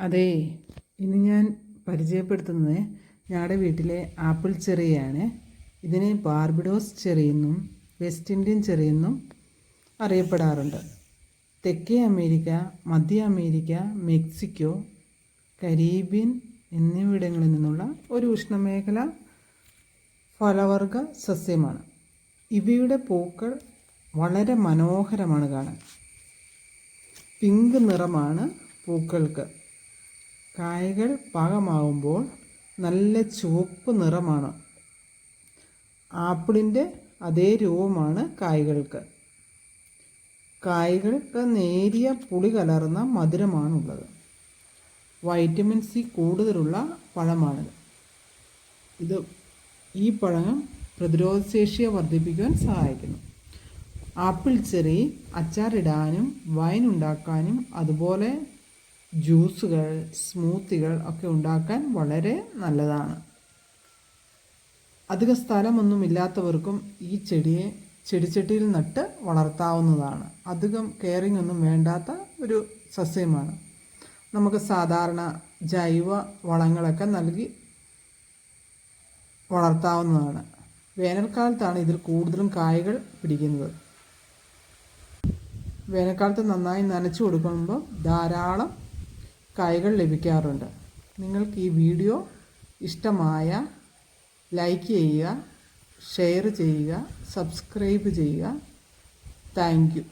അതെ, ഇന്ന് ഞാൻ പരിചയപ്പെടുത്തുന്നത് ഞങ്ങളുടെ വീട്ടിലെ ആപ്പിൾ ചെറിയാണ്. ഇതിനെ ബാർബഡോസ് ചെറിയെന്നും വെസ്റ്റ് ഇന്ത്യൻ ചെറിയെന്നും അറിയപ്പെടാറുണ്ട്. തെക്കേ അമേരിക്ക, മധ്യ അമേരിക്ക, മെക്സിക്കോ, കരീബിയൻ എന്നിവിടങ്ങളിൽ നിന്നുള്ള ഒരു ഉഷ്ണമേഖല ഫലവർഗ സസ്യമാണ്. ഇവയുടെ പൂക്കൾ വളരെ മനോഹരമാണ് കാണാൻ. പിങ്ക് നിറമാണ് പൂക്കൾക്ക്. കായകൾ പാകമാകുമ്പോൾ നല്ല ചുവപ്പ് നിറമാണ്. ആപ്പിളിൻ്റെ അതേ രൂപമാണ് കായ്കൾക്ക്. കായ്കൾക്ക് നേരിയ പുളി കലർന്ന മധുരമാണുള്ളത്. വൈറ്റമിൻ സി കൂടുതലുള്ള പഴമാണിത്. ഈ പഴം പ്രതിരോധശേഷിയെ വർദ്ധിപ്പിക്കുവാൻ സഹായിക്കുന്നു. ആപ്പിൾ ചെറി അച്ചാറിടാനും വൈൻ ഉണ്ടാക്കാനും അതുപോലെ ജ്യൂസുകൾ, സ്മൂത്തികൾ ഒക്കെ ഉണ്ടാക്കാൻ വളരെ നല്ലതാണ്. അധിക സ്ഥലമൊന്നുമില്ലാത്തവർക്കും ഈ ചെടിയെ ചെടിച്ചട്ടിയിൽ നട്ട് വളർത്താവുന്നതാണ്. അധികം കെയറിംഗ് ഒന്നും വേണ്ടാത്ത ഒരു സസ്യമാണ്. നമുക്ക് സാധാരണ ജൈവ വളങ്ങളൊക്കെ നൽകി വളർത്താവുന്നതാണ്. വേനൽക്കാലത്താണ് ഇതിൽ കൂടുതലും കായ്കൾ പിടിക്കുന്നത്. വേനൽക്കാലത്ത് നന്നായി നനച്ചു കൊടുക്കുമ്പോൾ ധാരാളം കായ്കൾ ലഭിക്കാറുണ്ട്. നിങ്ങൾക്ക് ഈ വീഡിയോ ഇഷ്ടമായ ലൈക്ക് ചെയ്യുക, ഷെയർ ചെയ്യുക, സബ്സ്ക്രൈബ് ചെയ്യുക. Thank you.